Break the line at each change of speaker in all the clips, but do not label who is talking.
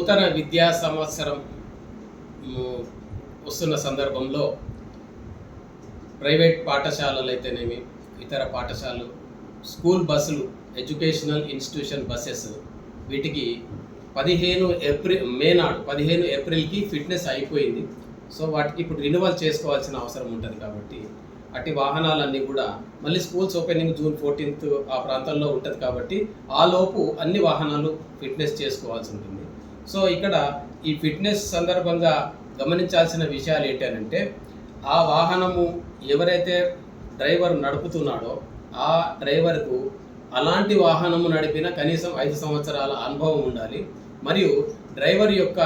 నూతన విద్యా సంవత్సరం వస్తున్న సందర్భంలో ప్రైవేట్ పాఠశాలలు అయితేనేమి, ఇతర పాఠశాలలు, స్కూల్ బస్సులు, ఎడ్యుకేషనల్ ఇన్స్టిట్యూషన్ బస్సెస్ వీటికి 15 ఏప్రిల్కి ఫిట్నెస్ అయిపోయింది. సో వాటికి ఇప్పుడు రినివల్ చేసుకోవాల్సిన అవసరం ఉంటుంది. కాబట్టి అట్టి వాహనాలన్నీ కూడా మళ్ళీ స్కూల్స్ ఓపెనింగ్ జూన్ 14 ఆ ప్రాంతంలో ఉంటుంది. కాబట్టి ఆ లోపు అన్ని వాహనాలు ఫిట్నెస్ చేసుకోవాల్సి ఉంటుంది. సో ఇక్కడ ఈ ఫిట్నెస్ సందర్భంగా గమనించాల్సిన విషయాలు ఏంటంటే, ఆ వాహనము ఎవరైతే డ్రైవర్ నడుపుతున్నాడో ఆ డ్రైవర్కు అలాంటి వాహనము నడిపిన కనీసం 5 సంవత్సరాల అనుభవం ఉండాలి. మరియు డ్రైవర్ యొక్క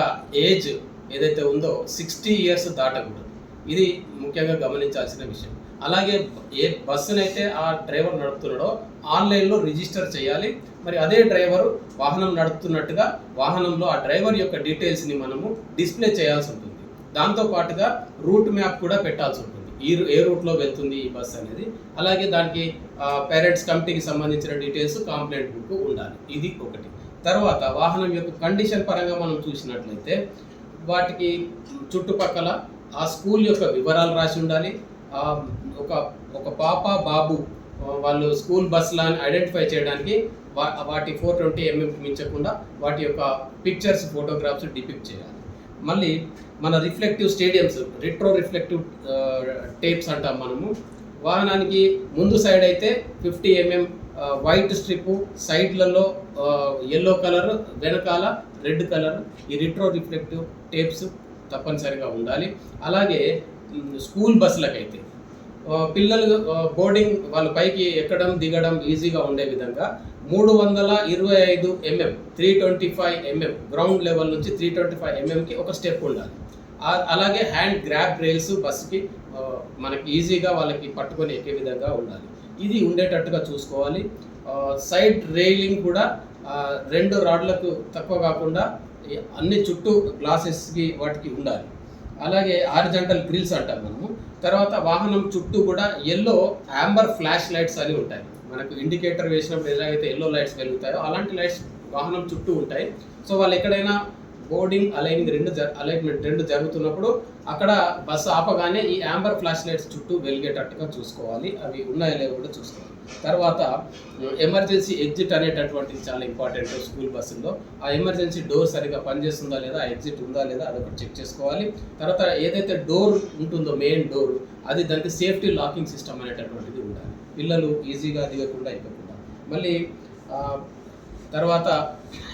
ఏజ్ ఏదైతే ఉందో 60 ఇయర్స్ దాటకూడదు. ఇది ముఖ్యంగా గమనించాల్సిన విషయం. అలాగే ఏ బస్సునైతే ఆ డ్రైవర్ నడుపుతున్నాడో ఆన్లైన్లో రిజిస్టర్ చేయాలి. మరి అదే డ్రైవరు వాహనం నడుపుతున్నట్టుగా వాహనంలో ఆ డ్రైవర్ యొక్క డీటెయిల్స్ని మనము డిస్ప్లే చేయాల్సి ఉంటుంది. దాంతోపాటుగా రూట్ మ్యాప్ కూడా పెట్టాల్సి ఉంటుంది. ఏ రూట్లో వెళ్తుంది ఈ బస్ అనేది. అలాగే దానికి పేరెంట్స్ కమిటీకి సంబంధించిన డీటెయిల్స్, కంప్లైంట్ బుక్ ఉండాలి. ఇది ఒకటి. తర్వాత వాహనం యొక్క కండిషన్ పరంగా మనం చూసినట్లయితే వాటికి చుట్టుపక్కల ఆ స్కూల్ యొక్క వివరాలు రాసి ఉండాలి. ఒక పాప బాబు వాళ్ళు స్కూల్ బస్సులను ఐడెంటిఫై చేయడానికి వాటి 420 mm మించకుండా వాటి యొక్క పిక్చర్స్, ఫోటోగ్రాఫ్స్ డిపిక్ట్ చేయాలి. మళ్ళీ మన reflective stadiums, retro reflective tapes అంటాం మనము. వాహనానికి ముందు సైడ్ అయితే 50 mm వైట్ స్ట్రిప్, సైడ్లలో ఎల్లో కలర్, వెనకాల రెడ్ కలర్, ఈ రెట్రో రిఫ్లెక్టివ్ టేప్స్ తప్పనిసరిగా ఉండాలి. అలాగే స్కూల్ బస్సులకైతే పిల్లలు బోర్డింగ్ వాళ్ళు పైకి ఎక్కడం దిగడం ఈజీగా ఉండే విధంగా 325 mm 325 mm గ్రౌండ్ లెవెల్ నుంచి 325 mmకి ఒక స్టెప్ ఉండాలి. అలాగే హ్యాండ్ గ్రాబ్ రైల్స్ బస్సుకి మనకి ఈజీగా వాళ్ళకి పట్టుకొని ఎక్కే విధంగా ఉండాలి. ఇది ఉండేటట్టుగా చూసుకోవాలి. సైడ్ రైలింగ్ కూడా 2 రాడ్లకు తక్కువ కాకుండా అన్ని చుట్టూ గ్లాసెస్కి వాటికి ఉండాలి. అలాగే హారిజాంటల్ గ్రిల్స్ అంటాం మనము. తర్వాత వాహనం చుట్టూ కూడా ఎల్లో యాంబర్ ఫ్లాష్ లైట్స్ అని ఉంటాయి. మనకు ఇండికేటర్ వేసినప్పుడు ఎలాగైతే ఎల్లో లైట్స్ వెలుగుతాయో అలాంటి లైట్స్ వాహనం చుట్టూ ఉంటాయి. సో వాళ్ళు ఎక్కడైనా బోర్డింగ్ అలైన్మెంట్ రెండు జరుగుతున్నప్పుడు అక్కడ బస్సు ఆపగానే ఈ యాంబర్ ఫ్లాష్ లైట్స్ చుట్టూ వెలిగేటట్టుగా చూసుకోవాలి. అవి ఉన్నాయో లేవో కూడా చూసుకోవాలి. తర్వాత ఎమర్జెన్సీ ఎగ్జిట్ అనేటటువంటిది చాలా ఇంపార్టెంట్ స్కూల్ బస్సుల్లో. ఆ ఎమర్జెన్సీ డోర్ సరిగా పనిచేస్తుందా లేదా, ఆ ఎగ్జిట్ ఉందా లేదా అదొకటి చెక్ చేసుకోవాలి. తర్వాత ఏదైతే డోర్ ఉంటుందో మెయిన్ డోర్, అది దానికి సేఫ్టీ లాకింగ్ సిస్టమ్ అనేటటువంటిది ఉండాలి. పిల్లలు ఈజీగా దిగకుండా ఎక్కకుండా. మళ్ళీ తర్వాత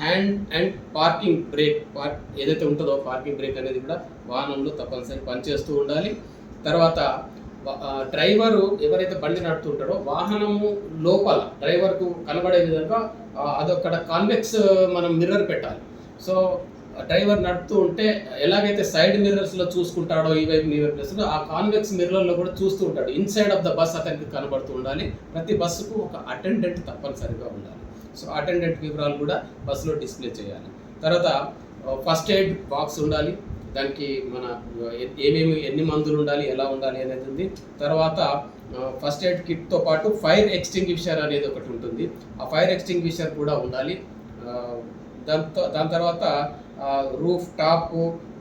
హ్యాండ్ అండ్ పార్కింగ్ బ్రేక్ ఏదైతే ఉంటుందో పార్కింగ్ బ్రేక్ అనేది కూడా వాహనంలో తప్పనిసరి పనిచేస్తూ ఉండాలి. తర్వాత డ్రైవరు ఎవరైతే బండి నడుపుతుంటాడో వాహనము లోపల డ్రైవర్కు కనబడే విధంగా అదొక్కడ కాన్వెక్స్ మనం మిర్రర్ పెట్టాలి. సో డ్రైవర్ నడుపుతూ ఉంటే ఎలాగైతే సైడ్ మిర్రర్స్లో చూసుకుంటాడో ఈ వైపు మీ వైపు ఆ కాన్వెక్స్ మిర్రర్లో కూడా చూస్తూ ఉంటాడు. ఇన్సైడ్ ఆఫ్ ద బస్ అతనికి కనబడుతూ ఉండాలి. ప్రతి బస్సుకు ఒక అటెండెంట్ తప్పనిసరిగా ఉండాలి. సో అటెండెంట్ వివరాలు కూడా బస్సులో డిస్ప్లే చేయాలి. తర్వాత ఫస్ట్ ఎయిడ్ బాక్స్ ఉండాలి. దానికి మన ఎన్ని మందులు ఉండాలి, ఎలా ఉండాలి అనేది ఉంది. తర్వాత ఫస్ట్ ఎయిడ్ కిట్తో పాటు ఫైర్ ఎక్స్టింగ్విషర్ అనేది ఒకటి ఉంటుంది. ఆ ఫైర్ ఎక్స్టింగ్విషర్ కూడా ఉండాలి. దాని తర్వాత రూఫ్ టాప్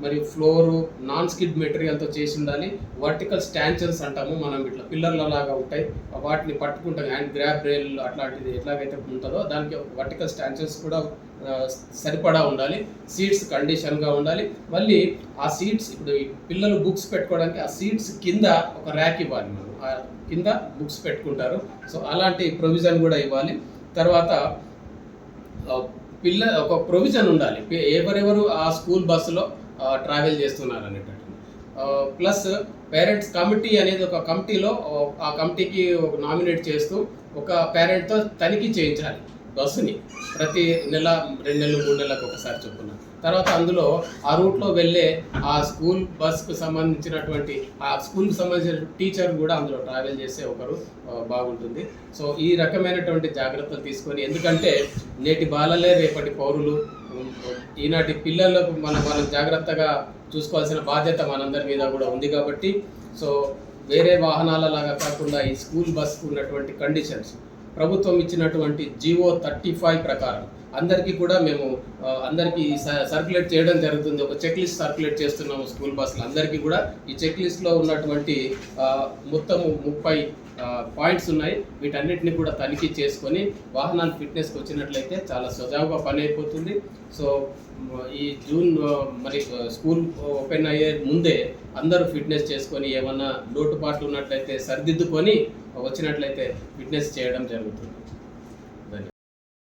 మరియు ఫ్లోరు నాన్ స్కిడ్ మెటీరియల్తో చేసి ఉండాలి. వర్టికల్ స్టాంచర్స్ అంటాము మనం, ఇట్లా పిల్లర్ల లాగా ఉంటాయి, వాటిని పట్టుకుంటాం. హ్యాండ్ గ్రాబ్ రైల్ అట్లాంటిది ఎట్లాగైతే ఉంటుందో దానికి వర్టికల్ స్టాంచర్స్ కూడా సరిపడా ఉండాలి. సీట్స్ కండిషన్గా ఉండాలి. మళ్ళీ ఆ సీట్స్ ఇప్పుడు పిల్లలు బుక్స్ పెట్టుకోవడానికి ఆ సీట్స్ కింద ఒక ర్యాక్ ఇవ్వాలి. మనం ఆ కింద బుక్స్ పెట్టుకుంటారు. సో అలాంటి ప్రొవిజన్ కూడా ఇవ్వాలి. తర్వాత ఒక ప్రొవిజన్ ఉండాలి ఎవరెవరు ఆ స్కూల్ బస్సులో ట్రావెల్ చేస్తున్నారు అనేటట్టు. ప్లస్ పేరెంట్స్ కమిటీ అనేది ఒక కమిటీలో ఆ కమిటీకి ఒక నామినేట్ చేస్తూ ఒక పేరెంట్తో తనిఖీ చేయించాలి బస్సుని ప్రతి నెల 2 నెలలు 3 నెలలకు ఒకసారి చొప్పున. తర్వాత అందులో ఆ రూట్లో వెళ్ళే ఆ స్కూల్ బస్కు సంబంధించినటువంటి ఆ స్కూల్కి సంబంధించిన టీచర్ కూడా అందులో ట్రావెల్ చేసే ఒకరు బాగుంటుంది. సో ఈ రకమైనటువంటి జాగ్రత్తలు తీసుకొని, ఎందుకంటే నేటి బాలలే రేపటి పౌరులు, ఈనాటి పిల్లలకు మనం జాగ్రత్తగా చూసుకోవాల్సిన బాధ్యత మనందరి మీద కూడా ఉంది. కాబట్టి సో వేరే వాహనాల లాగా కాకుండా ఈ స్కూల్ బస్కు ఉన్నటువంటి కండిషన్స్ ప్రభుత్వం ఇచ్చినటువంటి జీవో 35 ప్రకారం అందరికీ కూడా మేము అందరికీ సర్క్యులేట్ చేయడం జరుగుతుంది. ఒక చెక్ లిస్ట్ సర్క్యులేట్ చేస్తున్నాము స్కూల్ బస్సులు అందరికీ కూడా. ఈ చెక్ లిస్ట్లో ఉన్నటువంటి మొత్తము 30 పాయింట్స్ ఉన్నాయి. వీటన్నిటిని కూడా తనిఖీ చేసుకొని వాహనాలు ఫిట్నెస్కి వచ్చినట్లయితే చాలా సజావుగా పని అయిపోతుంది. సో ఈ జూన్ మరి స్కూల్ ఓపెన్ అయ్యే ముందే అందరూ ఫిట్నెస్ చేసుకొని ఏమన్నా లోటుపాట్లు ఉన్నట్లయితే సరిదిద్దుకొని వచ్చినట్లయితే ఫిట్నెస్ చేయడం జరుగుతుంది.